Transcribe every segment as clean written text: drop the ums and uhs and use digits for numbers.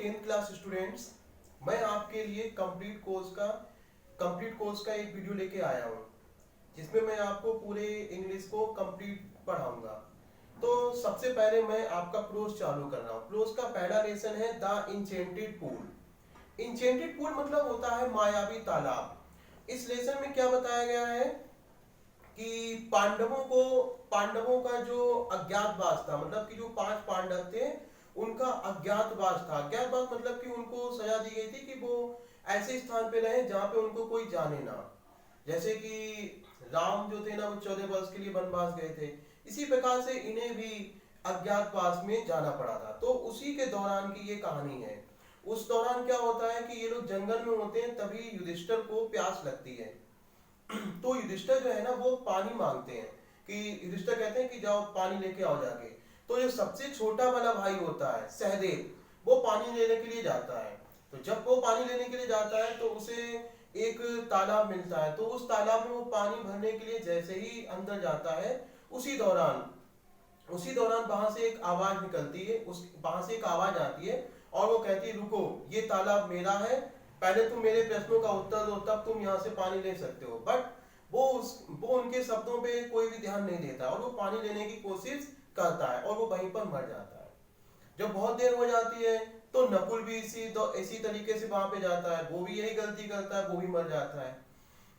Tenth class students, मैं आपके लिए कंप्लीट कोर्स का एक वीडियो लेके आया हूँ जिसमें मैं आपको पूरे इंग्लिश को कंप्लीट पढ़ाऊंगा। तो सबसे पहले मैं आपका प्रोज चालू कर रहा हूँ। प्रोज का पहला लेसन है the enchanted pool. Enchanted pool मतलब होता है मायावी तालाब। इस लेसन में क्या बताया गया है कि पांडवों का जो अज्ञातवास था, मतलब कि जो 5 पांडव थे उनका अज्ञातवास था। अज्ञातवास मतलब कि उनको सजा दी गई थी कि वो ऐसे स्थान पे रहे जहां पे उनको कोई जाने ना। जैसे कि राम जो थे ना, वो 14 वर्ष के लिए वनवास गए थे। इसी प्रकार से इन्हें भी अज्ञातवास में जाना पड़ा था। तो उसी के दौरान की ये कहानी है। उस दौरान क्या होता है कि ये लोग जंगल में होते हैं, तभी युधिष्ठिर को प्यास लगती है। तो युधिष्ठिर जो है ना, वो पानी मांगते हैं कि युधिष्ठिर कहते हैं कि जाओ पानी लेके आओ जाके। तो जो सबसे छोटा वाला भाई होता है सहदेव, वो पानी लेने के लिए जाता है। तो जब वो पानी लेने के लिए जाता है तो उसे एक तालाब मिलता है। तो उस तालाब में वो पानी भरने के लिए जैसे ही अंदर जाता है, उसी दौरान वहां से एक आवाज निकलती है, उस वहां से एक आवाज आती है और वो कहती है रुको, ये तालाब मेरा है, पहले तुम मेरे प्रश्नों का उत्तर दो तब तुम यहाँ से पानी ले सकते हो। बट वो उनके शब्दों पे कोई भी ध्यान नहीं देता और वो पानी लेने की कोशिश करता है और वो वहीं पर मर जाता है। जब बहुत देर हो जाती है तो नकुल भी इसी तरीके से वहां पे जाता है, वो भी यही गलती करता है, वो भी मर जाता है।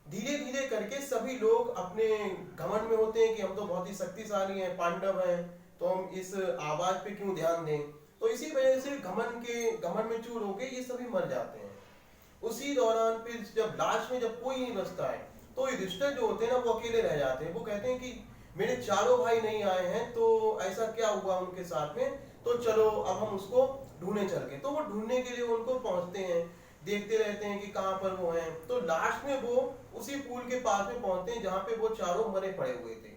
धीरे धीरे करके सभी लोग अपने घमंड में होते हैं कि हम तो बहुत ही शक्तिशाली हैं, पांडव हैं, तो हम इस आवाज पे क्यों ध्यान दें। तो इसी वजह से घमंड में चूर होके ये सभी मर जाते हैं। उसी दौरान फिर जब लास्ट में जब कोई नहीं बचता है तो युधिष्ठिर जो होते हैं ना, वो अकेले रह जाते हैं। वो कहते हैं कि मेरे चारों भाई नहीं आए हैं, तो ऐसा क्या हुआ उनके साथ में, तो चलो अब हम उसको ढूंढने चल के। तो वो ढूंढने के लिए उनको पहुंचते हैं, देखते रहते हैं कि कहाँ पर वो हैं। तो लास्ट में वो उसी पुल के पास में पहुंचते हैं जहां पे वो चारों मरे पड़े हुए थे।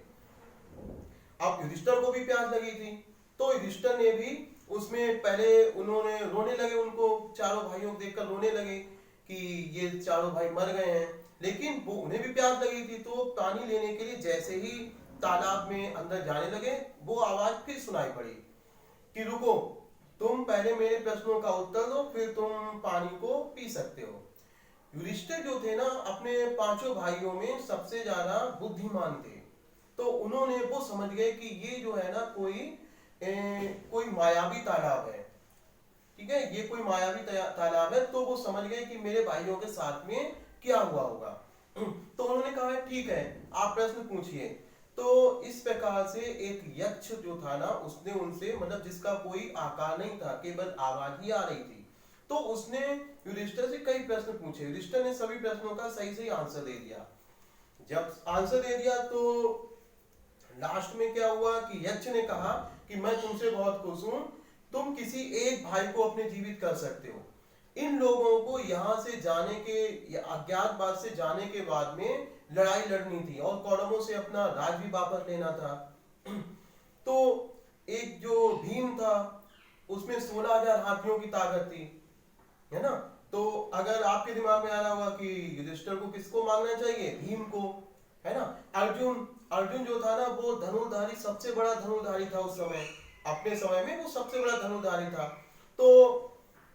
अब युधिष्ठिर को भी प्यास लगी थी, तो युधिष्ठिर ने भी उसमें पहले उन्होंने रोने लगे, उनको चारों भाइयों को देखकर रोने लगे कि ये चारों भाई मर गए हैं। लेकिन वो उन्हें भी प्यास लगी थी, तो पानी लेने के लिए जैसे ही तालाब में अंदर जाने लगे, वो आवाज फिर सुनाई पड़ी कि रुको, तुम पहले मेरे प्रश्नों का उत्तर दो फिर तुम पानी को पी सकते हो। युधिष्ठिर जो थे ना, अपने 5 भाइयों में सबसे ज्यादा बुद्धिमान थे। तो उन्होंने वो समझ गए कि ये जो है ना कोई मायावी तालाब है। ठीक है, ये कोई मायावी तालाब है। तो वो समझ गए कि मेरे भाइयों के साथ में क्या हुआ होगा। तो उन्होंने कहा ठीक है, आप प्रश्न पूछिए। तो इस प्रकार से एक यक्ष जो था ना, उसने उनसे, मतलब जिसका कोई आकार नहीं था, केवल आवाज ही आ रही थी, तो उसने युधिष्ठिर से कई प्रश्न पूछे। युधिष्ठिर ने सभी प्रश्नों का सही सही आंसर दे दिया। जब आंसर दे दिया तो लास्ट में क्या हुआ कि यक्ष ने कहा कि मैं तुमसे बहुत खुश हूं, तुम किसी एक भाई को अपने जीवित कर सकते हो। इन लोगों को यहाँ से जाने के, अज्ञातवास से जाने के बाद में लड़ाई लड़नी थी और कौरवों से अपना राज भी वापस लेना था। तो एक जो भीम था, उसमें 16,000 हाथियों की ताकत थी, है ना। तो अगर आपके दिमाग में आ रहा होगा कि युधिष्ठिर को किसको मांगना चाहिए, भीम को, है ना। अर्जुन जो था ना, वो धनुर्धारी, सबसे बड़ा धनुर्धारी था उस समय, अपने समय में वो सबसे बड़ा धनुर्धारी था। तो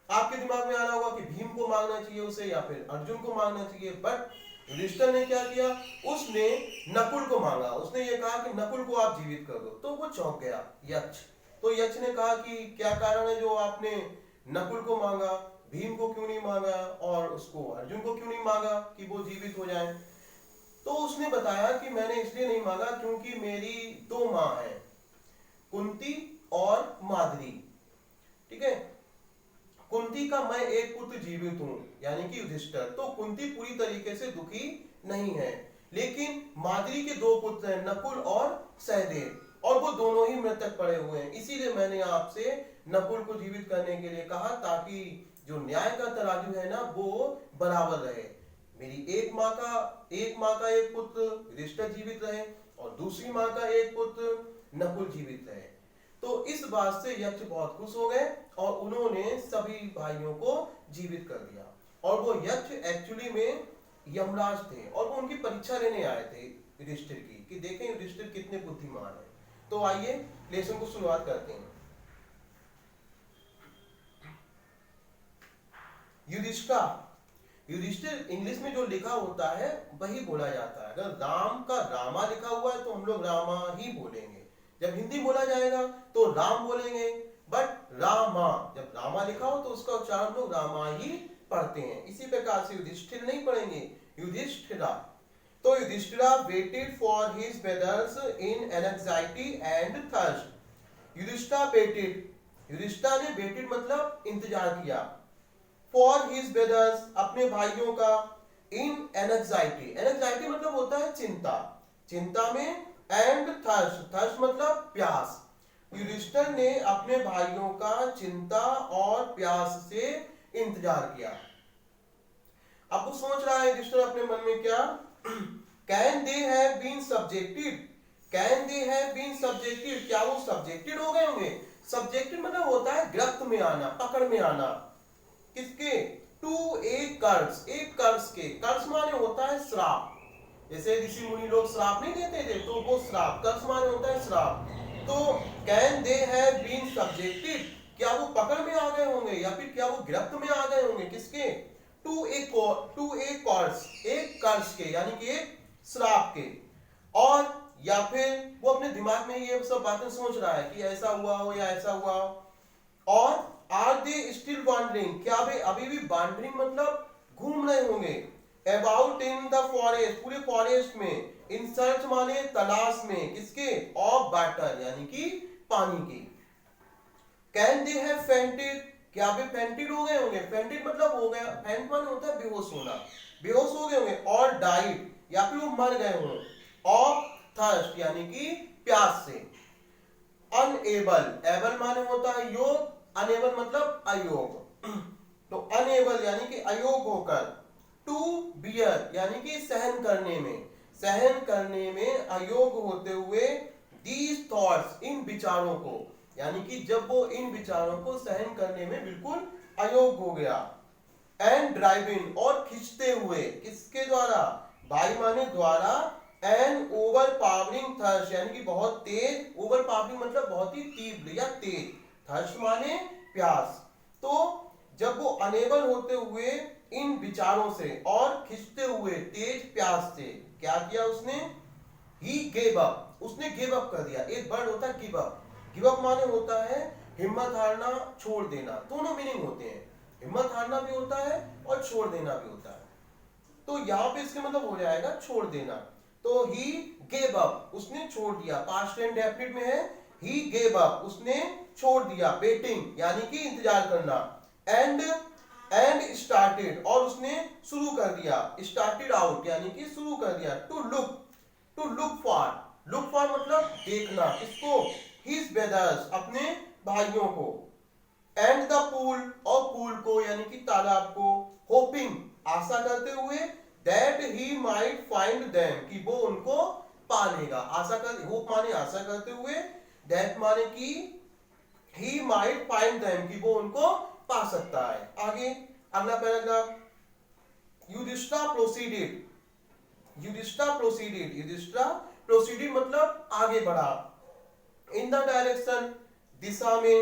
आपके दिमाग में आ रहा होगा कि भीम को मांगना चाहिए उसे या फिर अर्जुन को मांगना चाहिए। बट युधिष्ठिर ने क्या किया, उसने नकुल को मांगा। उसने ये कहा कि नकुल को आप जीवित कर दो। तो वो चौंक गया यक्ष। तो यक्ष ने कहा कि क्या कारण है जो आपने नकुल को मांगा, भीम को क्यों नहीं मांगा और उसको अर्जुन को क्यों नहीं मांगा कि वो जीवित हो जाए। तो उसने बताया कि मैंने इसलिए नहीं मांगा क्योंकि मेरी 2 माँ हैं, कुंती और माद्री। ठीक है, कुंती का मैं एक पुत्र जीवित हूं, यानी कि युधिष्ठिर। तो कुंती पूरी तरीके से दुखी नहीं है, लेकिन माद्री के 2 पुत्र हैं, नकुल और सहदेव, और वो दोनों ही मृतक पड़े हुए हैं। इसीलिए मैंने आपसे नकुल को जीवित करने के लिए कहा, ताकि जो न्याय का तराजू है ना, वो बराबर रहे। मेरी एक माँ का एक पुत्र युधिष्ठिर जीवित रहे और दूसरी माँ का एक पुत्र नकुल जीवित रहे। तो इस बात से यक्ष बहुत खुश हो गए और उन्होंने सभी भाइयों को जीवित कर दिया। और वो यक्ष एक्चुअली में यमराज थे और वो उनकी परीक्षा लेने आए थे युधिष्ठिर की, कि देखें युधिष्ठिर कितने बुद्धिमान है। तो आइए लेसन को शुरुआत करते हैं। युधिष्ठिरा, युधिष्ठिर इंग्लिश में जो लिखा होता है वही बोला जाता है। अगर राम का रामा लिखा हुआ है तो हम लोग रामा ही बोलेंगे। जब हिंदी बोला जाएगा तो राम बोलेंगे, बट रामा, जब रामा लिखा हो तो उसका उच्चारण हम लोग रामा ही पढ़ते हैं। इसी प्रकार से युधिष्ठिर नहीं पढ़ेंगे, युधिष्ठिरा। तो Yudhishthira waited for his brothers in anxiety and thirst. Yudhishthira waited, Yudhishthira ने वेटेड मतलब इंतजार किया, फॉर हिज ब्रदर्स अपने भाइयों का, इन एंजाइटी, एंजाइटी मतलब होता है चिंता, चिंता में, एंड थर्स्ट, थर्स्ट मतलब प्यास। युधिष्ठिर ने अपने भाइयों का चिंता और प्यास से इंतजार किया। अब वो सोच रहा है युधिष्ठिर अपने मन में क्या, can they have been subjected, can they have been subjected, क्या वो सब्जेक्टेड हो गए होंगे। सब्जेक्टेड मतलब होता है गिरफ्त में आना, पकड़ में आना, किसके, टू ए कर्स, एक कर्स के, कर्स माने होता है श्राप, जैसे ऋषि मुनि लोग श्राप नहीं देते थे तो वो श्राप, कर्स माने होता है श्राप। तो can they have been subjected, क्या वो पकड़ में आ गए होंगे या फिर क्या वो गिरफ्त में आ गए होंगे, किसके, टू ए कर्स, एक कर्स के यानी कि एक श्राप के, और या फिर वो अपने दिमाग में ये सब बातें सोच रहा है कि ऐसा हुआ हो या ऐसा हुआ हो। और आर दे स्टिल वॉन्डरिंग, क्या वे अभी भी वॉन्डरिंग मतलब घूम रहे होंगे, अबाउट इन द फॉरेस्ट, पूरे फॉरेस्ट में, इन सर्च माने तलाश में, किसके, ऑफ वाटर यानी कि पानी की। कैन दे हैव फेंटेड, क्या वे फेंटेड हो गए होंगे, फेंटेड मतलब हो गया, फेंट माने होता है बेहोश होना, बेहोश हो गए होंगे, और डाइड या फिर वो मर गए हों, ऑफ थर्स्ट यानी कि प्यास से। अनएबल, एबल माने होता है योग, अनेबल मतलब अयोग, तो अनेबल यानी कि अयोग होकर, टू बियर यानी कि सहन करने में, सहन करने में अयोग होते हुए, दीज थॉट्स इन विचारों को, यानी कि जब वो इन विचारों को सहन करने में बिल्कुल अयोग हो गया। एंड ड्राइविंग और खींचते हुए, किसके द्वारा, बाई माने द्वारा, एन ओवर पावरिंग थर्स्ट यानी कि बहुत तेज, ओवर पावरिंग मतलब बहुत ही तीव्र या तेज, थर्स्ट माने प्यास। तो जब वो अनेबल होते हुए इन विचारों से और खिंचते हुए तेज प्यास से, क्या किया उसने, ही गेव अप, उसने गिव अप कर दिया। एक वर्ड होता है गिव अप, गिव अप माने होता है हिम्मत हारना, छोड़ देना, दोनों मीनिंग होते हैं, हिम्मत हारना भी होता है और छोड़ देना भी होता है। तो यहाँ पे इसके मतलब हो जाएगा छोड़ देना। तो ही गेव अप, उसने छोड़ दिया, पास्ट टेंस डेफिनिट में है, ही गेव अप, उसने छोड़ दिया, वेटिंग यानी कि इंतजार करना, एंड स्टार्टेड और उसने शुरू कर दिया, स्टार्टेड आउट यानी कि शुरू कर दिया, टू लुक फॉर मतलब देखना, किसको, हिज ब्रदर्स अपने भाइयों को, एंड द पूल और पूल को यानी कि तालाब को, होपिंग आशा करते हुए, that he might find them कि वो उनको पा लेगा, आशा कर, होप माने आशा करते हुए, दैट माने कि ही माइट फाइंड देम कि वो उनको पा सकता है। आगे अगला paragraph, Yudhishthira proceeded, Yudhishthira proceeded, Yudhishthira proceeded मतलब आगे बढ़ा, इन द डायरेक्शन दिशा में,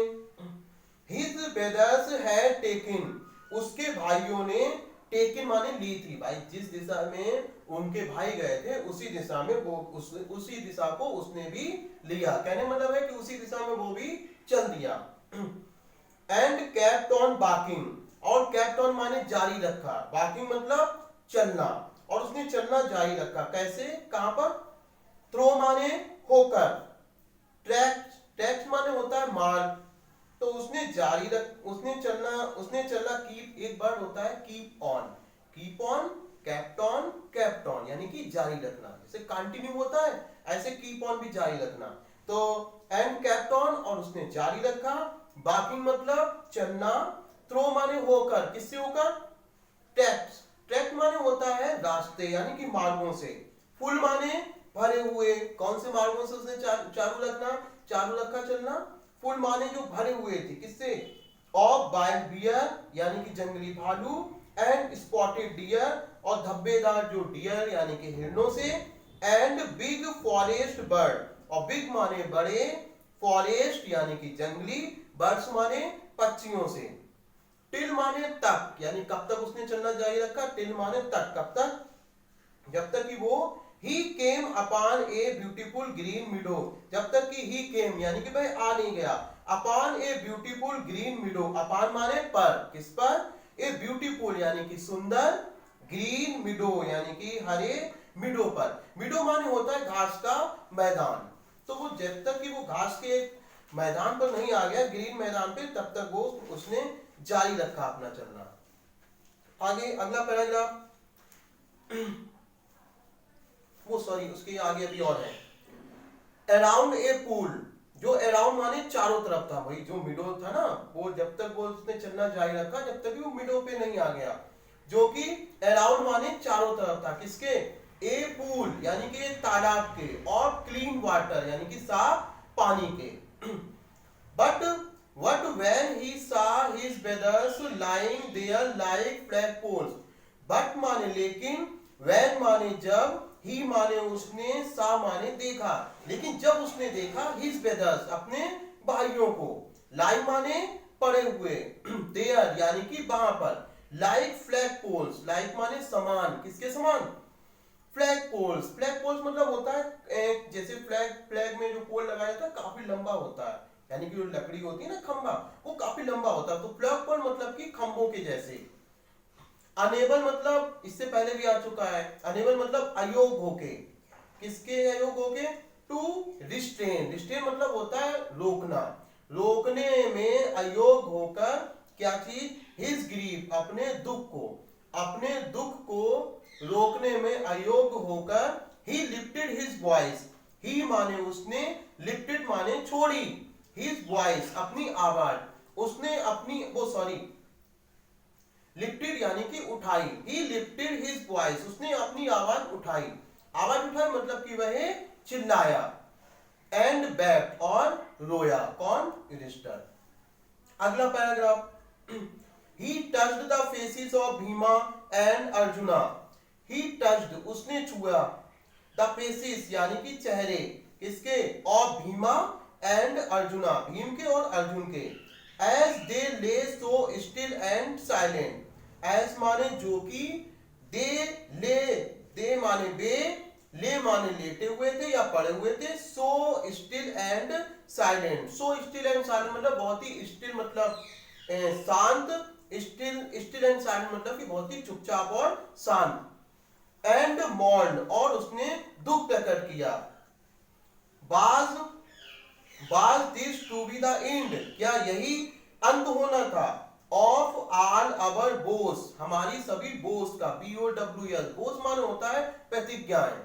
हिज ब्रदर्स हैड टेकन, उसके भाइयों ने, टेकन माने ली थी, भाई जिस दिशा में उनके भाई गए थे उसी दिशा में वो उसी दिशा को उसने भी लिया, कहने मतलब है कि उसी दिशा में वो भी चल दिया। एंड केप्ट ऑन वॉकिंग, और केप्ट ऑन माने जारी रखा, वॉकिंग मतलब चलना, और उसने चलना जारी रखा, कैसे, कहां पर, थ्रो माने होकर, ट्रैक्ट माने होता है मार्ग, तो उसने जारी रख, उसने चलना, कीप एक वर्ड होता है कीप ऑन, केप्ट ऑन यानी कि जारी रखना, जैसे कंटिन्यू होता है ऐसे कीप ऑन भी जारी रखना। तो एंड केप्ट ऑन और उसने जारी रखा, वॉकिंग मतलब चलना, थ्रो माने होकर, किससे होकर, ट्रैक्ट माने होता है रास्ते यानी कि मार्गों से, फुल माने भरे हुए, कौन से मार्गों से उसने चालू रखा चलना, फुल माने जो भरे हुए थे, किससे, ऑफ वाइल्ड बियर यानी कि जंगली भालू, एंड स्पॉटेड डियर और धब्बेदार जो डियर यानी कि हिरणों से, एंड बिग फॉरेस्ट बर्ड, और बिग माने बड़े, फॉरेस्ट यानी कि जंगली, बर्ड्स माने पक्षियों से। टिल माने तक, यानी कब तक उसने चलना जारी रखा, टिल माने तक, कब तक, जब तक कि वो he came upon a beautiful green meadow, जब तक कि ही केम यानी कि भाई आ नहीं गया, upon a beautiful green मीडो, upon माने पर, किस पर, ए ब्यूटीफुल यानी कि सुंदर, ग्रीन मीडो यानी कि हरे मीडो पर, मीडो माने होता है घास का मैदान, तो वो जब तक कि वो घास के मैदान पर नहीं आ गया, ग्रीन मैदान पे, तब तक वो उसने जारी रखा अपना चलना। आगे अगला पैराग्राफ, वो सॉरी उसके आगे अभी और है, अराउंड ए पूल, जो अराउंड माने चारों तरफ था, भाई जो मिडो था ना, वो जब तक वो उसने चलना जारी रखा, जब तक वो मिडो पे नहीं आ गया, जो कि अराउंड माने चारों तरफ था, किसके, ए पूल यानी कि तालाब के, और क्लीन वाटर यानी कि साफ पानी के, but what when he saw his brothers lying there like flagpoles, but माने लेकिन, when माने जब, ही माने उसने, सा माने देखा, लेकिन जब उसने देखा his brothers अपने भाइयों को, lie माने पड़े हुए, there यानी कि वहां पर, like flagpoles, like माने समान, किसके समान, फ्लैग पोल्स, फ्लैग पोल्स मतलब होता है जैसे फ्लैग में जो पोल लगाया था काफी लंबा होता है, यानी कि जो लकड़ी होती है ना खंबा, वो काफी लंबा होता है, तो फ्लैग पोल मतलब कि खंभों के जैसे। अनेबल मतलब इससे पहले भी आ चुका है, अनेबल मतलब अयोग होके, किसके अयोग होके, टू रिस्ट्रेन, रिस्ट्रेन मतलब होता है रोकना, रोकने में अयोग होकर, क्या चीज, हिज ग्रीफ अपने दुख को, अपने दुख को रोकने में अयोग्य होकर, ही लिफ्टेड हिज वॉइस, ही माने उसने, लिफ्टेड माने छोड़ी, हिज वॉइस अपनी आवाज, उसने अपनी वो सॉरी लिफ्टेड यानी कि उठाई, ही लिफ्टेड हिज वॉइस उसने अपनी आवाज उठाई, आवाज उठाई मतलब कि वह चिल्लाया, एंड वेप्ट और रोया, कौन, युधिष्ठिर। अगला paragraph, he touched the faces of Bhima and Arjuna, he touched उसने छुआ, the faces यानी कि चेहरे, किसके, of भीमा and अर्जुना, भीम के और अर्जुन के, as they lay so still and silent, as माने जो कि, they माने वे, ले माने लेटे हुए थे या पड़े हुए थे, so still and silent, so still and silent मतलब बहुत ही still मतलब शांत, still and silent मतलब कि बहुत ही चुपचाप और शांत, and mourned और उसने दुख प्रकट किया, was this to be the end, क्या यही अंत होना था, of all our boasts, हमारी सभी बोस्ट का, BOWS, बोस्ट माने होता है प्रतिज्ञाएं,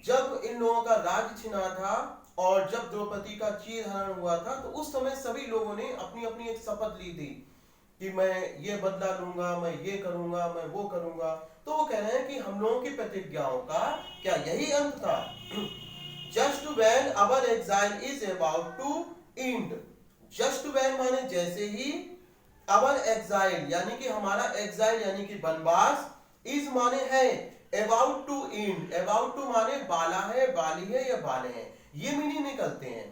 जब इन लोगों का राज्य छिना था और जब द्रौपदी का चीरहरण हुआ था, तो उस समय सभी लोगों ने अपनी अपनी एक शपथ ली थी कि मैं ये बदला लूंगा, मैं ये करूंगा, मैं वो करूंगा, तो वो कह रहे हैं कि हम लोगों की प्रतिज्ञाओं का क्या यही अंत था। Just when our exile is about to end, just when माने जैसे ही, आवर एग्जाइल यानी कि हमारा एग्जाइल यानी कि वनवास, इज माने है, about to end, about to माने बाला है, बाली है या बाले हैं, ये मीनिंग निकलते हैं,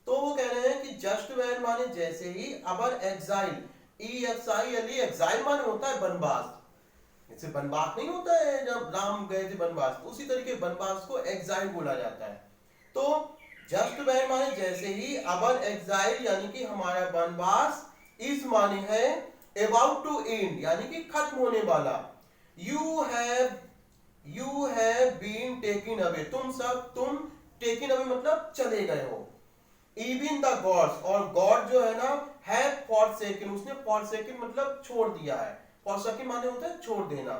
तो वो कह रहे हैं कि जस्ट व्हेन माने जैसे ही, आवर एग्जाइल, EXILE, एग्जाइल माने होता है वनवास, इससे वनवास नहीं होता है जब राम गए थे वनवास, तो उसी तरीके वनवास को एग्जाइल बोला जाता है, तो जस्ट व्हेन माने जैसे ही, आवर एग्जाइल यानी कि हमारा वनवास, इज माने है, अबाउट टू एंड यानी कि खत्म होने वाला, you have been taken away, तुम टेकन अवे मतलब चले गए हो, इवन द गॉड्स और गॉड जो है ना, हैव फॉरसेकन, उसने फॉरसेकन मतलब छोड़ दिया है, फॉरसेकन माने होता है छोड़ देना,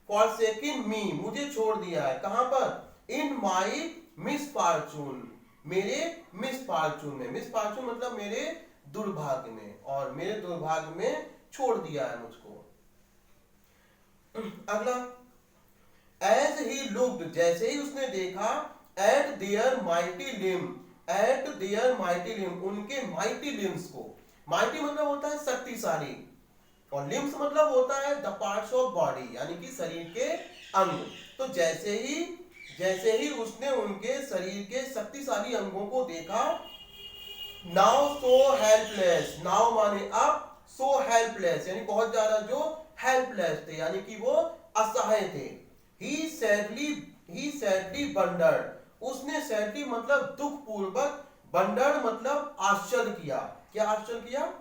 फॉरसेकन मी मुझे छोड़ दिया है, कहां पर, इन माई मिसफॉर्चून, मेरे मिसफॉर्चून में, मिसफॉर्चून मतलब मेरे दुर्भाग्य में, और मेरे दुर्भाग्य में छोड़ दिया है मुझको। अगला, एज ही लुक्ड जैसे ही उसने देखा, at their mighty limb, at their mighty limb उनके माइटी लिम्स को, माइटी मतलब होता है शक्तिशाली, और लिम्स मतलब होता है द पार्ट्स ऑफ बॉडी यानी कि शरीर के अंग, तो जैसे ही उसने उनके शरीर के शक्तिशाली अंगों को देखा, नाउ सो हेल्पलेस, नाउ माने अब, सो हेल्पलेस, यानी बहुत ज्यादा जो हेल्पलेस थे, यानी कि वो असहाय थे। ही सैडली बंडर्ड, उसने सैडली मतलब दुख पूर्वक, बंडर्ड मतलब आश्चर्य किया। क्या आश्चर्य किया?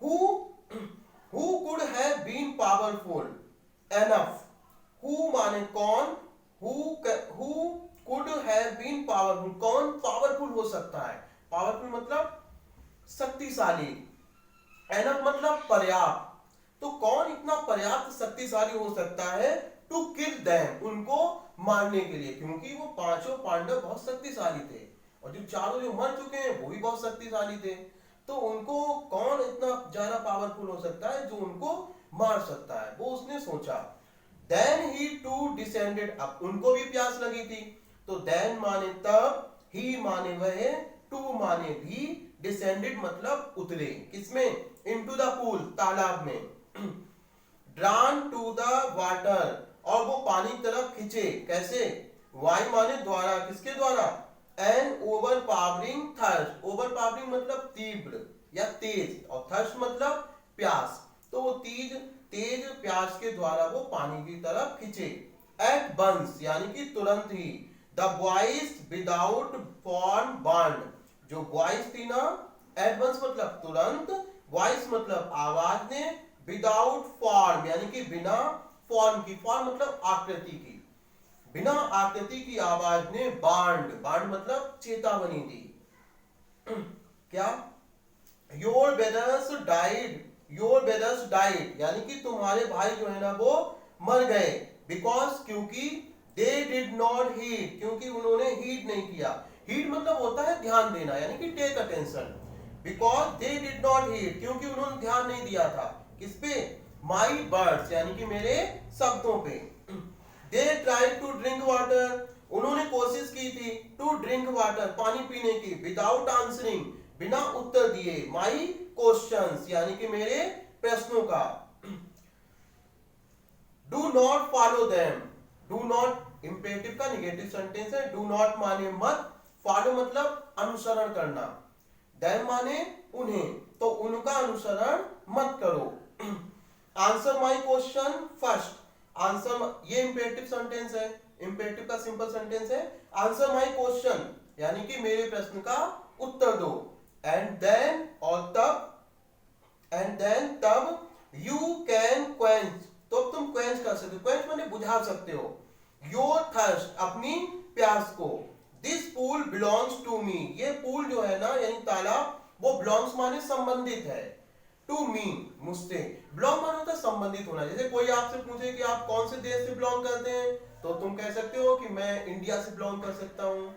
who could have been powerful enough, who माने कौन, who could have been powerful, कौन पावरफुल हो सकता है? पावरफुल मतलब शक्तिशाली, enough मतलब पर्याप्त। तो कौन इतना पर्याप्त शक्तिशाली हो सकता है टू किल देम, उनको मारने के लिए, क्योंकि वो पांचों पांडव बहुत शक्तिशाली थे और जो चारों जो मर चुके हैं वो भी बहुत शक्तिशाली थे। तो उनको कौन इतना ज्यादा पावरफुल हो सकता है जो उनको मार सकता है, वो उसने सोचा। देन ही टू डिसेंडेड, अब उनको भी प्यास लगी थी। तो देन माने तब, ही माने वह, टू माने भी, डिसेंडेड मतलब उतरे, किसमें? इनटू द पूल, तालाब में। ड्रान टू द वाटर, और वो पानी की तरफ खींचे, कैसे? वाई माने द्वारा, किसके द्वारा? An overpowering thirst, overpowering मतलब तीव्र या तेज, और थर्स्ट मतलब प्यास। तो वो तेज प्यास के द्वारा वो पानी की तरफ खींचे। एट वंस यानी कि तुरंत ही। The voice without form burn, जो वॉइस थी ना, एट वंस मतलब तुरंत, वॉइस मतलब आवाज ने, विदाउट फॉर्म यानी कि बिना फॉर्म की, फॉर्म मतलब आकृति की, बिना आकृति की आवाज ने बांड मतलब चेतावनी दी। क्या? योर ब्रदर्स डाइड, यानी कि तुम्हारे भाई जो है ना वो मर गए। बिकॉज क्योंकि, दे डिड नॉट हीड, क्योंकि उन्होंने हीड नहीं किया। हीड मतलब होता है ध्यान देना, यानी कि take attention. Because they did not heed, क्योंकि उन्होंने ध्यान नहीं दिया था, किस पे? माई वर्ड्स, यानी कि मेरे शब्दों पे। They tried to drink water, उन्होंने कोशिश की थी, टू ड्रिंक वाटर पानी पीने की, विदाउट आंसरिंग बिना उत्तर दिए, माई क्वेश्चंस यानी कि मेरे प्रश्नों का। Do not follow them, do not imperative का निगेटिव सेंटेंस है। डू नॉट माने मत, फॉलो मतलब अनुसरण करना, देम माने उन्हें, तो उनका अनुसरण मत करो। Answer my question first, answer, ये इंपेरेटिव सेंटेंस है, इंपेरेटिव का सिंपल सेंटेंस है। आंसर माई क्वेश्चन यानी कि मेरे प्रश्न का उत्तर दो। एंड देन, और तब, एंड देन तब, यू कैन क्वेंच, तो तुम क्वेंच कर सकते हो, क्वेंच माने बुझा सकते हो, योर थर्स्ट अपनी प्यास को। This pool belongs to me, ये पूल जो है ना यानी तालाब, वो बिलोंग्स माने संबंधित है, टू मी मुझसे। बिलोंग माने होता है संबंधित होना। जैसे कोई आपसे पूछे कि आप कौन से देश से बिलोंग करते हैं, तो तुम कह सकते हो कि मैं इंडिया से बिलोंग कर सकता हूं।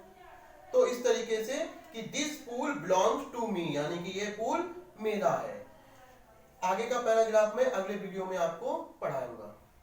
तो इस तरीके से कि this pool belongs to me, यानी कि ये पूल मेरा है। आगे का पैराग्राफ में अगले वीडियो में आपको पढ़ाऊंगा।